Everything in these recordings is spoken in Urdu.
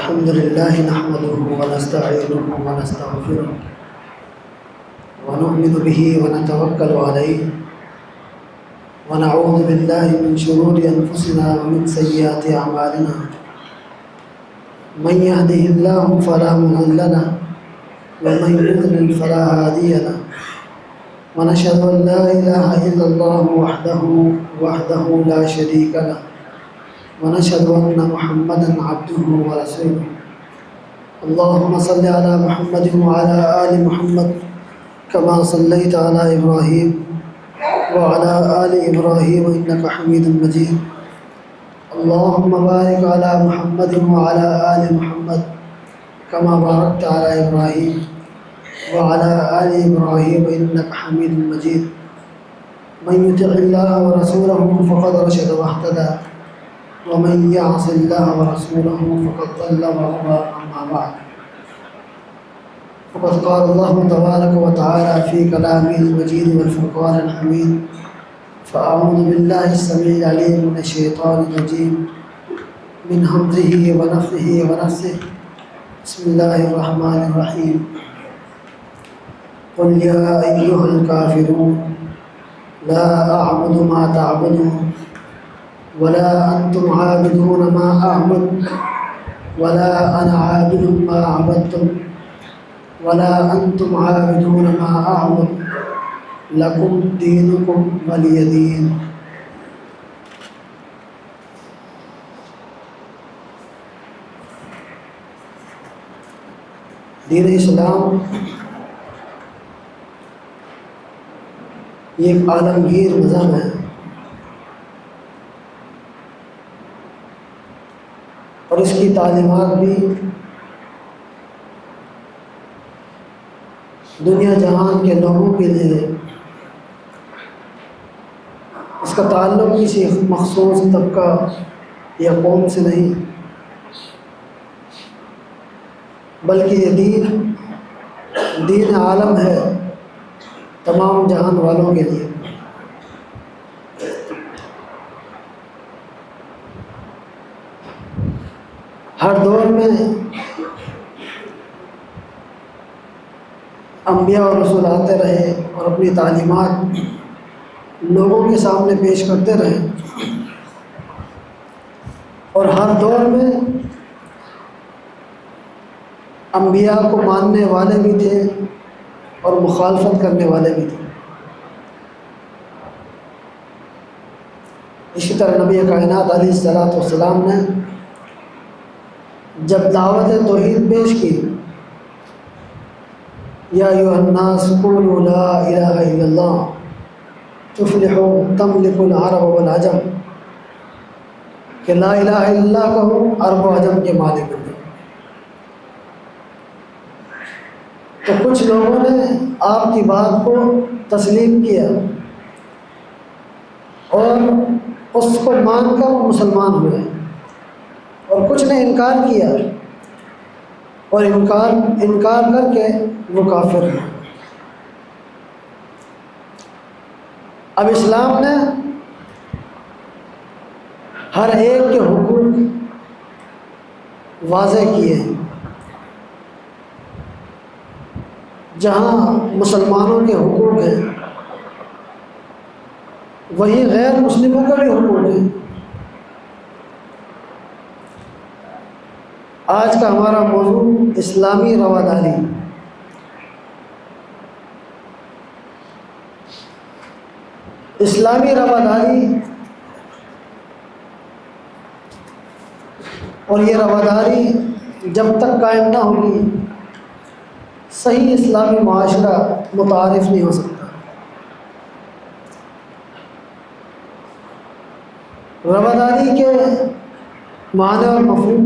الحمد لله نحمده ونستعينه ونستغفره ونؤمن به ونتوكل عليه ونعوذ بالله من شرور أنفسنا ومن سيئات أعمالنا من يهده الله فلا مضل له ومن يضلل فلا هادي له ونشهد أن لا إله إلا الله وحده لا شريك له ونشهد أن محمدا عبده ورسوله اللهم صل على محمد وعلى آل محمد كما صليت على إبراهيم وعلى آل إبراهيم إنك حميد مجيد اللهم بارك على محمد وعلى آل محمد كما باركت على إبراهيم وعلى آل إبراهيم إنك حميد مجيد من يطع الله ورسوله فقد رشد واهتدى ومن يعص الله ورسوله فقد ضل وغوى أما بعد فقد قال الله تبارك وتعالى في كلامه المجيد والفرقان الحميد فأعوذ بالله السميع العليم من الشيطان الرجيم من همزه ونفخه ونفسه بسم الله الرحمن الرحيم قل يا أيها الكافرون لا أعبد ما تعبدون ولا أنتم عابدون ما أعبد ولا أنا عابد ما عبدتم ولا أنتم عابدون ما أعبد لكم دينكم ولي دين. دین اسلام یہ ایک عالمگیر مذہب ہے اور اس کی تعلیمات بھی دنیا جہان کے لوگوں کے لیے ہے. اس کا تعلق کسی مخصوص طبقہ یا قوم سے نہیں بلکہ یہ دین عالم ہے تمام جہان والوں کے لیے. ہر دور میں انبیاء اور رسول آتے رہے اور اپنی تعلیمات لوگوں کے سامنے پیش کرتے رہے اور ہر دور میں انبیاء کو ماننے والے بھی تھے اور مخالفت کرنے والے بھی تھے. اسی طرح نبی کائنات علیہ السلام نے جب دعوت توحید پیش کی یا ایھا الناس قولوا لا الہ الا اللہ تفلحوا تملکوا العرب والعجم کہ لا الہ الا اللہ کہو عرب و عجم کے مالک بنو. تو کچھ لوگوں نے آپ کی بات کو تسلیم کیا اور اس کو مان کر مسلمان ہوئے اور کچھ نے انکار کیا اور انکار کر کے وہ کافر ہیں. اب اسلام نے ہر ایک کے حقوق واضح کیے ہیں. جہاں مسلمانوں کے حقوق ہیں وہیں غیر مسلموں کے بھی حقوق ہیں. آج کا ہمارا موضوع اسلامی رواداری. اسلامی رواداری اور یہ رواداری جب تک قائم نہ ہوگی صحیح اسلامی معاشرہ متعارف نہیں ہو سکتا. رواداری کے معنی اور مفہوم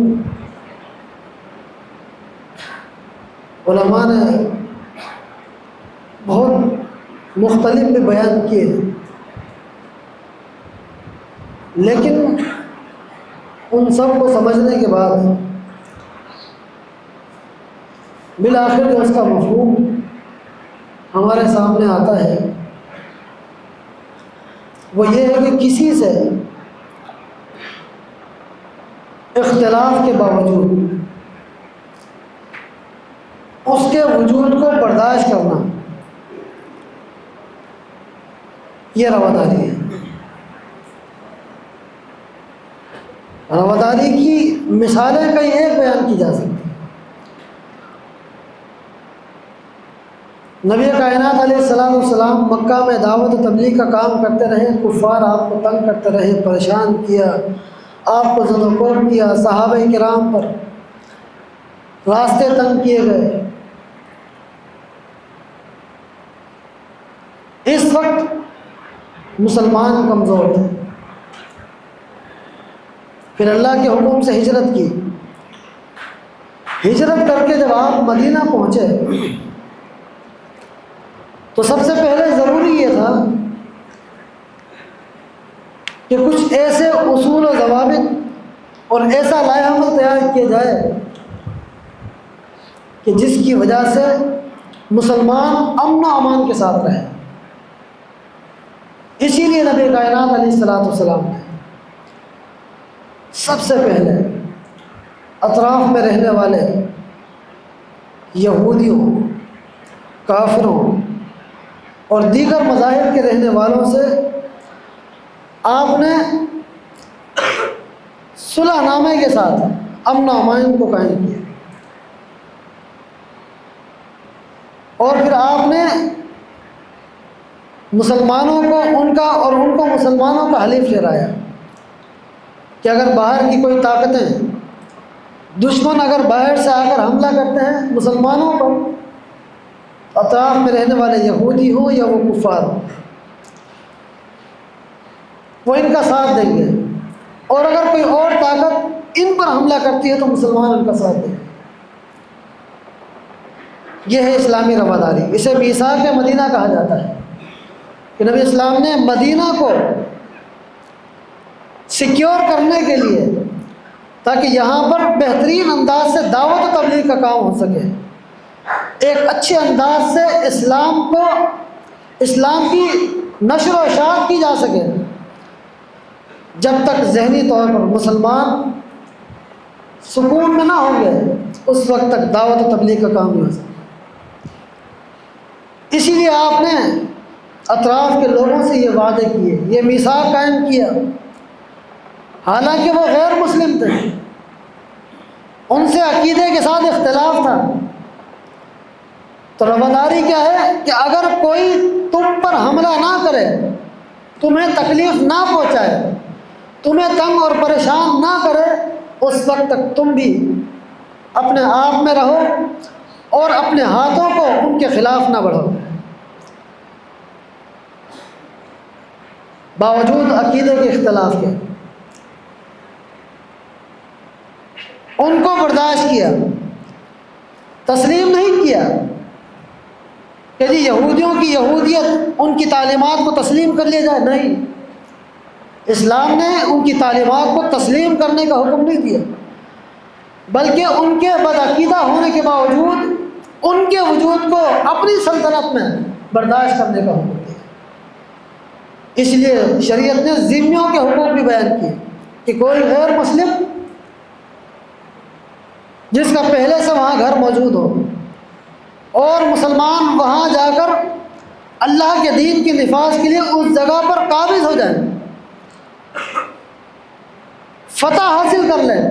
علماء نے بہت مختلف بھی بیان کیے لیکن ان سب کو سمجھنے کے بعد بالآخر جو اس کا مفہوم ہمارے سامنے آتا ہے وہ یہ ہے کہ کسی سے اختلاف کے باوجود اس کے وجود کو برداشت کرنا، یہ رواداری ہے۔ رواداری کی مثالیں کئی ایک بیان کی جا سکتی ہیں۔ نبی کائنات علیہ السلام مکہ میں دعوت و تبلیغ کا کام کرتے رہے، کفار آپ کو تنگ کرتے رہے، پریشان کیا، آپ کو زد و کوب کیا، صحابہ کرام پر راستے تنگ کیے گئے۔ اس وقت مسلمان کمزور تھے، پھر اللہ کے حکم سے ہجرت کی۔ ہجرت کر کے جب آپ مدینہ پہنچے تو سب سے پہلے ضروری یہ تھا کہ کچھ ایسے اصول و ضوابط اور ایسا لائحہ عمل تیار کیا جائے کہ جس کی وجہ سے مسلمان امن و امان کے ساتھ رہے۔ اسی لیے نبی کائنات علیہ السلام نے سب سے پہلے اطراف میں رہنے والے یہودیوں، کافروں اور دیگر مذاہب کے رہنے والوں سے آپ نے صلح نامے کے ساتھ امن و امان کو قائم کیا، اور پھر آپ نے مسلمانوں کو ان کا اور ان کو مسلمانوں کا حلیف ٹھہرایا کہ اگر باہر کی کوئی طاقتیں، دشمن اگر باہر سے آ کر حملہ کرتے ہیں مسلمانوں پر، اطراف میں رہنے والے یہودی ہوں یا وہ کفار ہوں، وہ ان کا ساتھ دیں گے، اور اگر کوئی اور طاقت ان پر حملہ کرتی ہے تو مسلمان ان کا ساتھ دیں گے۔ یہ ہے اسلامی رواداری، اسے میثاق مدینہ کہا جاتا ہے کہ نبی اسلام نے مدینہ کو سیکیور کرنے کے لیے، تاکہ یہاں پر بہترین انداز سے دعوت و تبلیغ کا کام ہو سکے، ایک اچھے انداز سے اسلام کی نشر و اشاعت کی جا سکے، جب تک ذہنی طور پر مسلمان سکون میں نہ ہوں گے اس وقت تک دعوت و تبلیغ کا کام نہیں ہو سکتا۔ اسی لیے آپ نے اطراف کے لوگوں سے یہ وعدے کیے، یہ میثاق قائم کیا، حالانکہ وہ غیر مسلم تھے، ان سے عقیدے کے ساتھ اختلاف تھا۔ تو رواداری کیا ہے کہ اگر کوئی تم پر حملہ نہ کرے، تمہیں تکلیف نہ پہنچائے، تمہیں تنگ اور پریشان نہ کرے، اس وقت تک تم بھی اپنے آپ میں رہو اور اپنے ہاتھوں کو ان کے خلاف نہ بڑھاؤ، باوجود عقیدے کے اختلاف کے۔ ان کو برداشت کیا، تسلیم نہیں کیا کہ جی یہودیوں کی یہودیت، ان کی تعلیمات کو تسلیم کر لیا جائے، نہیں، اسلام نے ان کی تعلیمات کو تسلیم کرنے کا حکم نہیں دیا، بلکہ ان کے بدعقیدہ ہونے کے باوجود ان کے وجود کو اپنی سلطنت میں برداشت کرنے کا حکم دیا۔ اس لیے شریعت نے ذمیوں کے حقوق بھی بیان کیے کہ کوئی غیر مسلم جس کا پہلے سے وہاں گھر موجود ہو اور مسلمان وہاں جا کر اللہ کے دین کے نفاذ کے لیے اس جگہ پر قابض ہو جائیں، فتح حاصل کر لیں،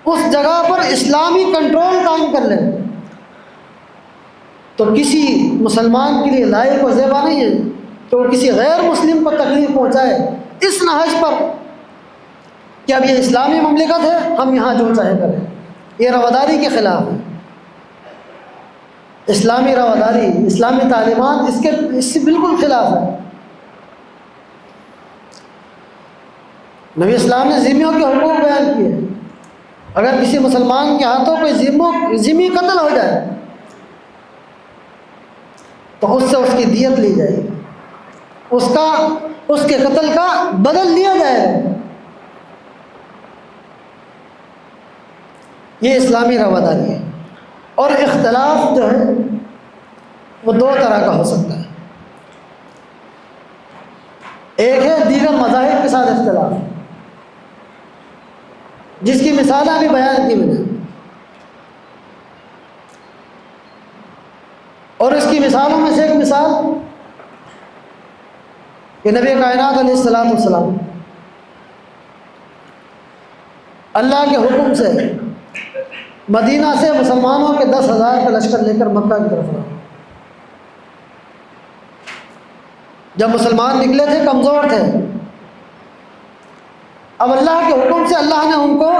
اس جگہ پر اسلامی کنٹرول قائم کر لیں، تو کسی مسلمان کے لیے لائق و زیبا نہیں ہے کہ وہ کسی غیر مسلم کو تکلیف پہنچائے اس نہج پر کہ اب یہ اسلامی مملکت ہے، ہم یہاں جو چاہے کریں۔ یہ رواداری کے خلاف ہے۔ اسلامی رواداری، اسلامی تعلیمات اس سے بالکل خلاف ہے۔ نبی اسلام نے ذمیوں کے حقوق بیان کیے، اگر کسی مسلمان کے ہاتھوں کوئی ذمی قتل ہو جائے تو اس سے اس کی دیت لی جائے گی، اس کے قتل کا بدل لیا جائے گا۔ یہ اسلامی رواداری ہے۔ اور اختلاف جو ہے وہ دو طرح کا ہو سکتا ہے، ایک ہے دیگر مذاہب کے ساتھ اختلاف، جس کی مثالیں بھی بیان کی میں نے۔ مثالوں میں سے ایک مثال کہ نبی کائنات علیہ السلام اللہ کے حکم سے مدینہ سے مسلمانوں کے 10,000 کا لشکر لے کر مکہ کی طرف رہا۔ جب مسلمان نکلے تھے کمزور تھے، اب اللہ کے حکم سے اللہ نے ان کو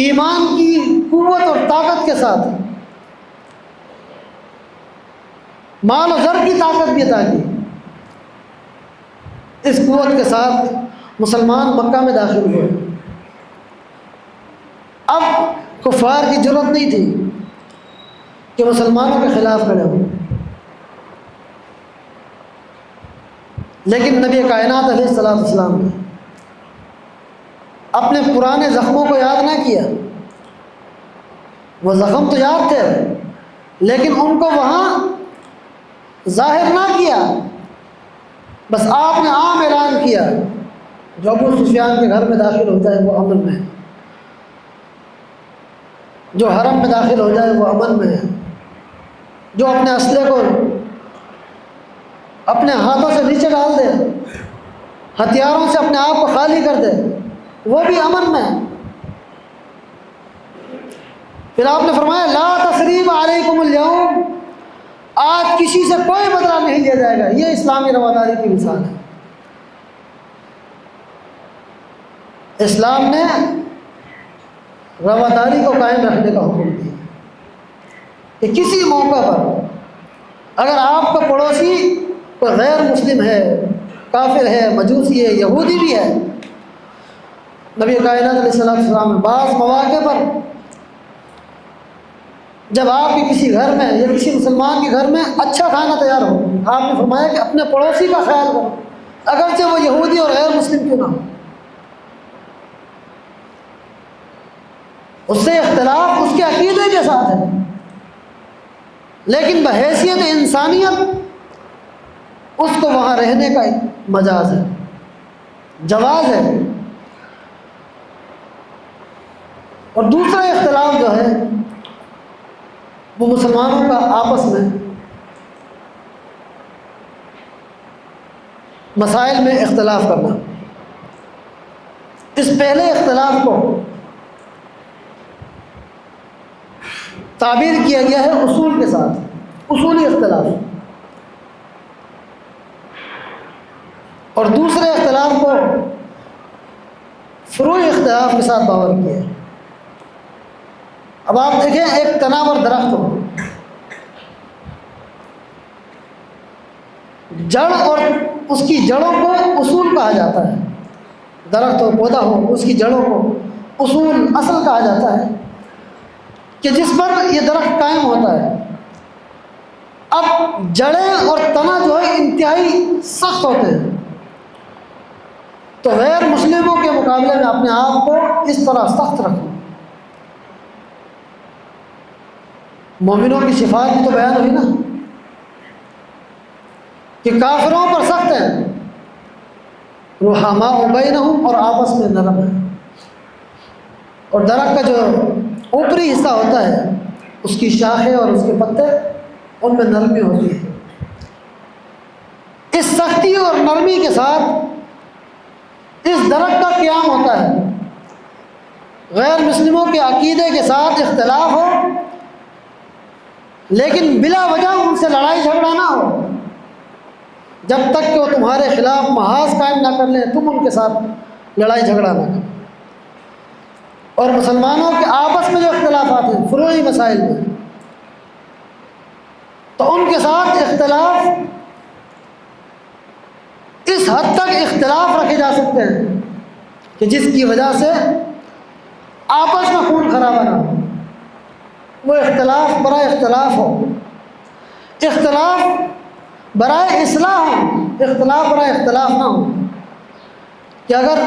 ایمان کی قوت اور طاقت کے ساتھ مال و زر کی طاقت بھی عطا کی۔ اس قوت کے ساتھ مسلمان مکہ میں داخل ہوئے۔ اب کفار کی ضرورت نہیں تھی کہ مسلمانوں کے خلاف کھڑے ہوں، لیکن نبی کائنات علیہ السلام نے اپنے پرانے زخموں کو یاد نہ کیا۔ وہ زخم تو یاد تھے، لیکن ان کو وہاں ظاہر نہ کیا، بس آپ نے عام اعلان کیا جو ابو سفیان کے گھر میں داخل ہو جائے وہ امن میں ہے، جو حرم میں داخل ہو جائے وہ امن میں ہے، جو اپنے اسلحے کو اپنے ہاتھوں سے نیچے ڈال دے، ہتھیاروں سے اپنے آپ کو خالی کر دے، وہ بھی امن میں ہے۔ پھر آپ نے فرمایا لا تثریب علیکم اليوم، آج کسی سے کوئی بدلہ نہیں لیا جائے گا۔ یہ اسلامی رواداری کی مثال ہے۔ اسلام نے رواداری کو قائم رکھنے کا حکم دیا کہ کسی موقع پر اگر آپ کا پڑوسی کوئی غیر مسلم ہے، کافر ہے، مجوسی ہے، یہودی بھی ہے، نبی کائنات علیہ السلام بعض مواقع پر جب آپ کے کسی گھر میں یا کسی مسلمان کے گھر میں اچھا کھانا تیار ہو، آپ نے فرمایا کہ اپنے پڑوسی کا خیال کرو، اگرچہ وہ یہودی اور غیر مسلم کیوں نہ ہو۔ اس سے اختلاف اس کے عقیدے کے ساتھ ہے، لیکن بحیثیت انسانیت اس کو وہاں رہنے کا ایک مجاز ہے، جواز ہے۔ اور دوسرا اختلاف جو ہے وہ مسلمانوں کا آپس میں مسائل میں اختلاف کرنا۔ اس پہلے اختلاف کو تعبیر کیا گیا ہے اصول کے ساتھ، اصولی اختلاف، اور دوسرے اختلاف کو فروعی اختلاف کے ساتھ باور کیا ہے۔ اب آپ دیکھیں ایک تناور درخت ہو، جڑ اور اس کی جڑوں کو اصول کہا جاتا ہے۔ درخت ہو، پودا ہو، اس کی جڑوں کو اصول، اصل کہا جاتا ہے کہ جس پر یہ درخت قائم ہوتا ہے۔ اب جڑیں اور تنا جو ہے انتہائی سخت ہوتے ہیں، تو غیر مسلموں کے مقابلے میں اپنے آپ کو اس طرح سخت رکھو۔ مومنوں کی صفات بھی تو بیان ہوئی نا کہ کافروں پر سخت ہیں، رحماء بینہم، اور آپس میں نرم ہے۔ اور درخت کا جو اوپری حصہ ہوتا ہے، اس کی شاخیں اور اس کے پتے، ان میں نرمی ہوتی ہے۔ اس سختی اور نرمی کے ساتھ اس درخت کا قیام ہوتا ہے۔ غیر مسلموں کے عقیدے کے ساتھ اختلاف ہو، لیکن بلا وجہ ان سے لڑائی جھگڑا نہ ہو، جب تک کہ وہ تمہارے خلاف محاذ قائم نہ کر لیں، تم ان کے ساتھ لڑائی جھگڑا نہ کرو۔ اور مسلمانوں کے آپس میں جو اختلافات ہیں فروعی مسائل میں، تو ان کے ساتھ اختلاف اس حد تک اختلاف رکھے جا سکتے ہیں کہ جس کی وجہ سے آپس میں خون خرابہ نہ ہو۔ وہ اختلاف برائے اختلاف ہو، اختلاف برائے اصلاح ہو، اختلاف برائے اختلاف نہ ہو کہ اگر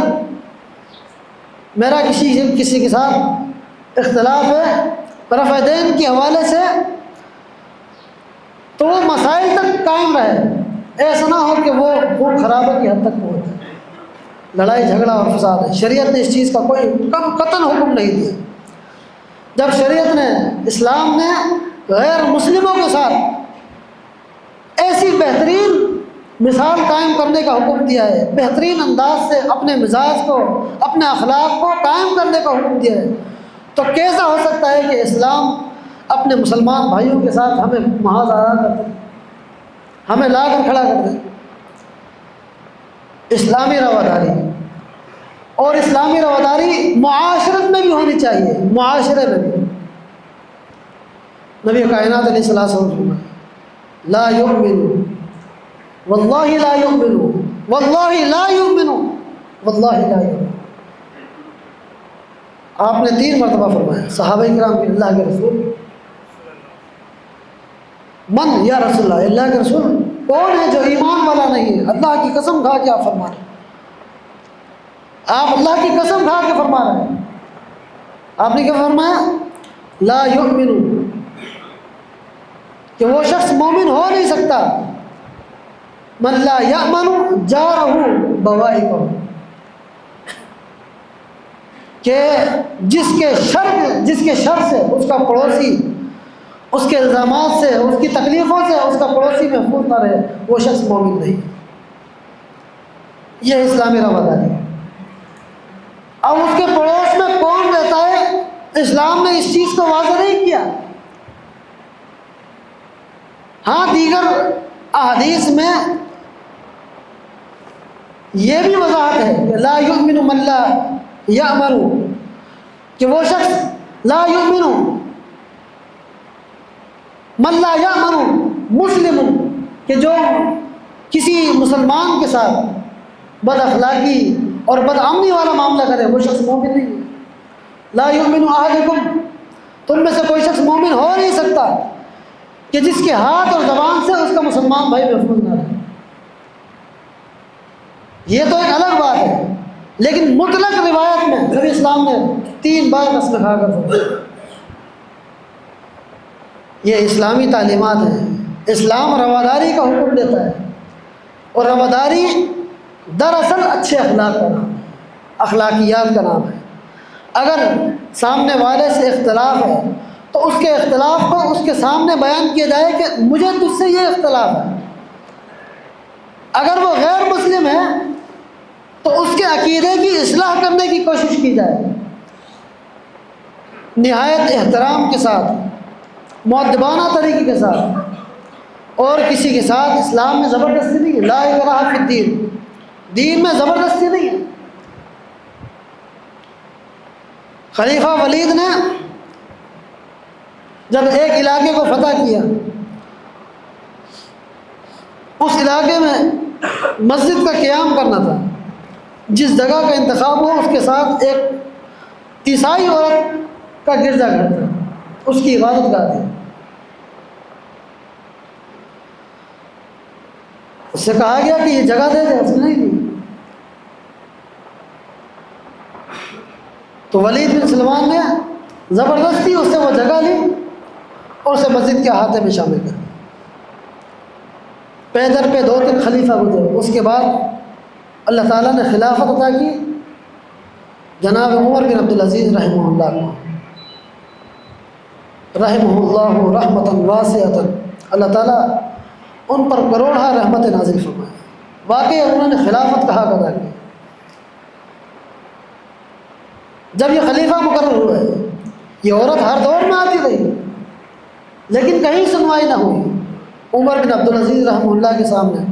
میرا کسی کے ساتھ اختلاف ہے رفع دین کے حوالے سے، تو وہ مسائل تک قائم رہے، ایسا نہ ہو کہ وہ خون خرابہ کی حد تک پہنچ جائے، لڑائی جھگڑا اور فساد ہے۔ شریعت نے اس چیز کا کوئی قطعاً حکم نہیں دیا۔ جب شریعت نے، اسلام نے غیر مسلموں کے ساتھ ایسی بہترین مثال قائم کرنے کا حکم دیا ہے، بہترین انداز سے اپنے مزاج کو، اپنے اخلاق کو قائم کرنے کا حکم دیا ہے، تو کیسا ہو سکتا ہے کہ اسلام اپنے مسلمان بھائیوں کے ساتھ ہمیں محاذ آرا کر دے، ہمیں لا کر کھڑا کر دے؟ اسلامی رواداری، اور اسلامی رواداری معاشرت میں بھی ہونی چاہیے، معاشرے میں بھی۔ نبی کائنات علیہ الصلوۃ والسلام لا یؤمن واللہ لا یؤمن واللہ لا یؤمن واللہ لا یؤمن، آپ نے 3 مرتبہ فرمایا۔ صحابہ کرام کے اللہ کے رسول، من یا رسول اللہ، اللہ کے رسول کون ہے جو ایمان والا نہیں ہے؟ اللہ کی قسم کھا کے آپ فرما رہے ہیں، آپ اللہ کی قسم کھا کے فرما رہے ہیں۔ آپ نے کیا فرمایا؟ لا یؤمن، کہ وہ شخص مومن ہو نہیں سکتا، من لا یأمن جارہ بوائقہ، کہ جس کے شر سے اس کا پڑوسی، اس کے الزامات سے، اس کی تکلیفوں سے اس کا پڑوسی محفوظ نہ رہے، وہ شخص مومن نہیں۔ یہ اسلامی رواداری ہے۔ اب اس کے پڑوس میں کون رہتا ہے، اسلام نے اس چیز کو واضح نہیں کیا۔ ہاں دیگر احادیث میں یہ بھی وضاحت ہے کہ لا یؤمن من لا یأمن، کہ وہ شخص لا یؤمن من لا یأمن مسلم، کہ جو کسی مسلمان کے ساتھ بد اخلاقی اور بد امنی والا معاملہ کرے، وہ شخص مومن نہیں ہے۔ لا یؤمن احدکم، تم میں سے کوئی شخص مومن ہو نہیں سکتا کہ جس کے ہاتھ اور زبان سے اس کا مسلمان بھائی محفوظ نہ رہے۔ یہ تو ایک الگ بات ہے، لیکن مطلق روایت میں نبی اسلام نے 3 بار قسم کھا کر فرمایا۔ یہ اسلامی تعلیمات ہیں۔ اسلام رواداری کا حکم دیتا ہے، اور رواداری دراصل اچھے اخلاق کا نام ہے، اخلاقیات کا نام ہے۔ اگر سامنے والے سے اختلاف ہے تو اس کے اختلاف کو اس کے سامنے بیان کیا جائے کہ مجھے تجھ سے یہ اختلاف ہے۔ اگر وہ غیر مسلم ہے تو اس کے عقیدے کی اصلاح کرنے کی کوشش کی جائے، نہایت احترام کے ساتھ، مؤدبانہ طریقے کے ساتھ، اور کسی کے ساتھ اسلام میں زبردستی نہیں ہے۔ لا اکراہ فی الدین، دین میں زبردستی نہیں ہے۔ خلیفہ ولید نے جب ایک علاقے کو فتح کیا، اس علاقے میں مسجد کا قیام کرنا تھا، جس جگہ کا انتخاب ہو اس کے ساتھ ایک عیسائی عورت کا گرجا گھر تھا، اس کی عبادت گاہ تھی۔ اس سے کہا گیا کہ یہ جگہ دے دے، اس نے نہیں دی۔ تو ولید بن سلمان نے زبردستی اس سے وہ جگہ لی اور اسے مسجد کے احاطے میں شامل کر دیا۔ پیدر پہ 2-3 خلیفہ گزرے، اس کے بعد اللہ تعالیٰ نے خلافت عطا کی جناب عمر بن عبدالعزیز رحمہ اللہ کو، رحمہ اللہ رحمۃ واسعۃ، اللہ تعالیٰ ان پر کروڑہ رحمت نازل فرمائے۔ واقعی انہوں نے خلافت کا حق ادا کیا۔ جب یہ خلیفہ مقرر ہوا ہے، یہ عورت ہر دور میں آتی رہی لیکن کہیں سنوائی نہ ہوئی۔ عمر بن عبدالعزیز رحمہ اللہ کے سامنے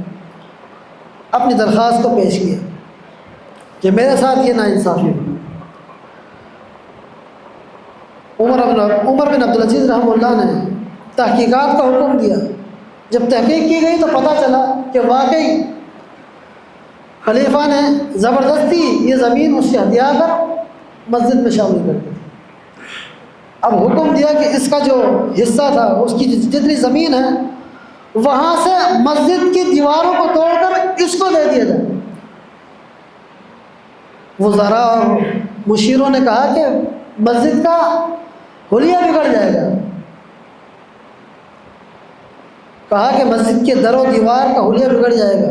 اپنی درخواست کو پیش کیا کہ میرے ساتھ یہ ناانصافی ہوئی۔ عمر بن عبدالعزیز رحمہ اللہ نے تحقیقات کا حکم دیا۔ جب تحقیق کی گئی تو پتہ چلا کہ واقعی خلیفہ نے زبردستی یہ زمین اس سے ہتھیا کر مسجد میں شامل کر دی۔ اب حکم دیا کہ اس کا جو حصہ تھا، اس کی جتنی زمین ہے، وہاں سے مسجد کی دیواروں کو توڑ کر اس کو دے دیا جائے۔ وزراء اور مشیروں نے کہا کہ مسجد کا حلیہ بگڑ جائے گا، کہا کہ مسجد کے در و دیوار کا حلیہ بگڑ جائے گا،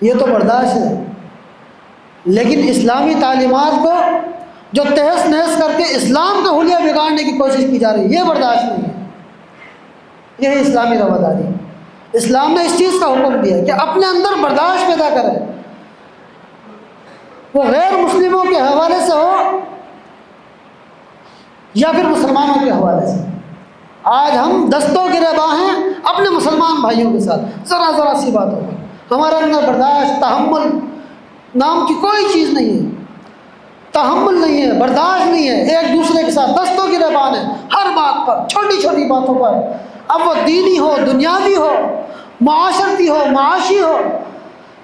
یہ تو برداشت ہے، لیکن اسلامی تعلیمات کو جو تہس نہس کر کے اسلام کا حلیہ بگاڑنے کی کوشش کی جا رہی ہے، یہ برداشت نہیں ہے۔ یہی اسلامی رواداری۔ اسلام نے اس چیز کا حکم دیا کہ اپنے اندر برداشت پیدا کرے، وہ غیر مسلموں کے حوالے سے ہو یا پھر مسلمانوں کے حوالے سے۔ آج ہم دستوں گریباں ہیں اپنے مسلمان بھائیوں کے ساتھ، ذرا ذرا سی باتوں پر ہمارے اندر برداشت، تحمل نام کی کوئی چیز نہیں ہے، تحمل نہیں ہے، برداشت نہیں ہے، ایک دوسرے کے ساتھ دستوں گریبان ہے ہر بات پر، چھوٹی چھوٹی باتوں پر، اب وہ دینی ہو، دنیاوی ہو، معاشرتی ہو، معاشی ہو،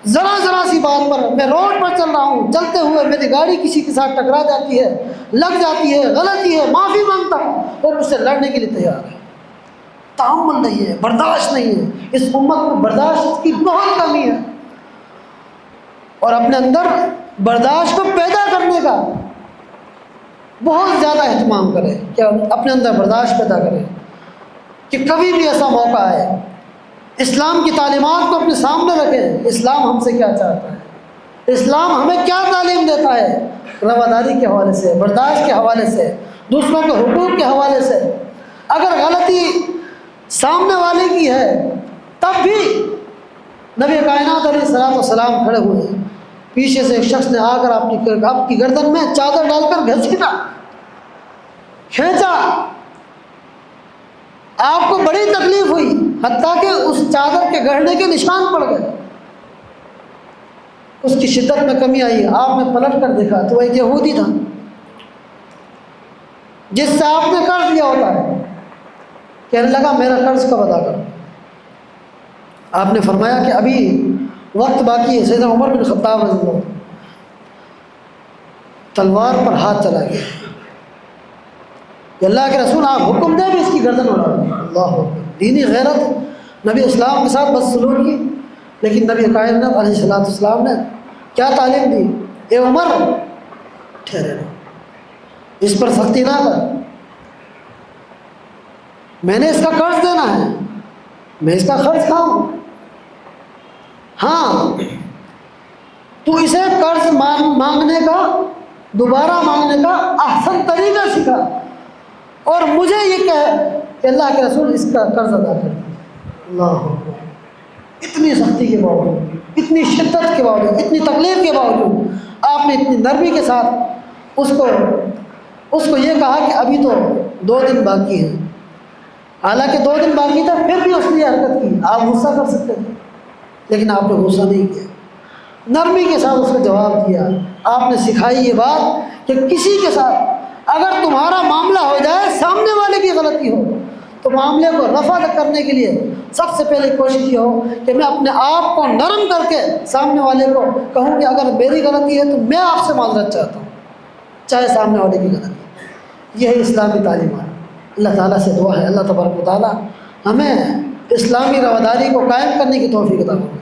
ذرا ذرا سی بات پر میں روڈ پر چل رہا ہوں، چلتے ہوئے میری گاڑی کسی کے ساتھ ٹکرا جاتی ہے، لگ جاتی ہے، غلطی ہے، معافی مانگتا ہوں، اور اس سے لڑنے کے لیے تیار ہے۔ تحمل نہیں ہے، برداشت نہیں ہے، اس امت میں برداشت کی بہت کمی ہے، اور اپنے اندر برداشت کو پیدا کرنے کا بہت زیادہ اہتمام کرے کہ اپنے اندر برداشت پیدا کرے کہ کبھی بھی ایسا موقع آئے اسلام کی تعلیمات کو اپنے سامنے رکھیں، اسلام ہم سے کیا چاہتا ہے، اسلام ہمیں کیا تعلیم دیتا ہے، رواداری کے حوالے سے، برداشت کے حوالے سے، دوسروں کے حقوق کے حوالے سے۔ اگر غلطی سامنے والے کی ہے تب بھی نبی کائنات علیہ الصلوۃ والسلام کھڑے ہوئے، پیچھے سے ایک شخص نے آ کر آپ کی گردن میں چادر ڈال کر گھسیٹا، کھینچا، آپ کو بڑی تکلیف ہوئی، حتیٰ کہ اس چادر کے گڑھنے کے نشان پڑ گئے، اس کی شدت میں کمی آئی۔ آپ نے پلٹ کر دیکھا تو وہ ایک یہودی تھا جس سے آپ نے قرض لیا ہوتا ہے، کہنے لگا میرا قرض کب ادا کروں؟ آپ نے فرمایا کہ ابھی وقت باقی ہے۔ سیدنا عمر بن خطاب رضی اللہ تلوار پر ہاتھ چلا گیا کہ اللہ کے رسول آپ حکم دیں بھی اس کی گردن اڑا دیں۔ اللہ اکبر، دینی غیرت، نبی اسلام کے ساتھ بدسلوکی، لیکن نبی کائنات علیہ الصلوۃ والسلام نے کیا تعلیم دی؟ اے عمر ٹھہرے رہو، اس پر سختی نہ کر، میں نے اس کا قرض دینا ہے، میں اس کا قرض کھاؤں، ہاں تو اسے قرض مانگنے کا، دوبارہ مانگنے کا احسن طریقہ سکھا، اور مجھے یہ کہے کہ اللہ کے رسول اس کا قرض ادا کر دیں۔ اللہ اکبر، اتنی سختی کے باوجود، اتنی شدت کے باوجود، اتنی تکلیف کے باوجود آپ نے اتنی نرمی کے ساتھ اس کو یہ کہا کہ ابھی تو 2 دن باقی ہے، حالانکہ 2 دن باقی تھا پھر بھی اس نے حرکت کی۔ آپ غصہ کر سکتے تھے لیکن آپ نے غصہ نہیں کیا، نرمی کے ساتھ اس کو جواب دیا۔ آپ نے سکھائی یہ بات کہ کسی کے ساتھ اگر تمہارا معاملہ ہو جائے، سامنے والے کی غلطی ہو، تو معاملے کو رفع کرنے کے لیے سب سے پہلے کوشش یہ ہو کہ میں اپنے آپ کو نرم کر کے سامنے والے کو کہوں کہ اگر میری غلطی ہے تو میں آپ سے معذرت چاہتا ہوں، چاہے سامنے والے کی غلطی۔ یہی اسلامی تعلیمات۔ اللہ تعالیٰ سے دعا ہے اللہ تبارک و تعالیٰ ہمیں اسلامی رواداری کو قائم کرنے کی توفیق عطا فرمائے،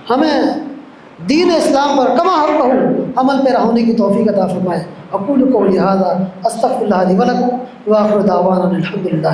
ہمیں دین اسلام پر کما حق عمل پیرا ہونے کی توفیق عطا فرمائے۔ اقول قولی ھذا استغفر اللہ لی ولکم وآخر دعوانا الحمد للہ۔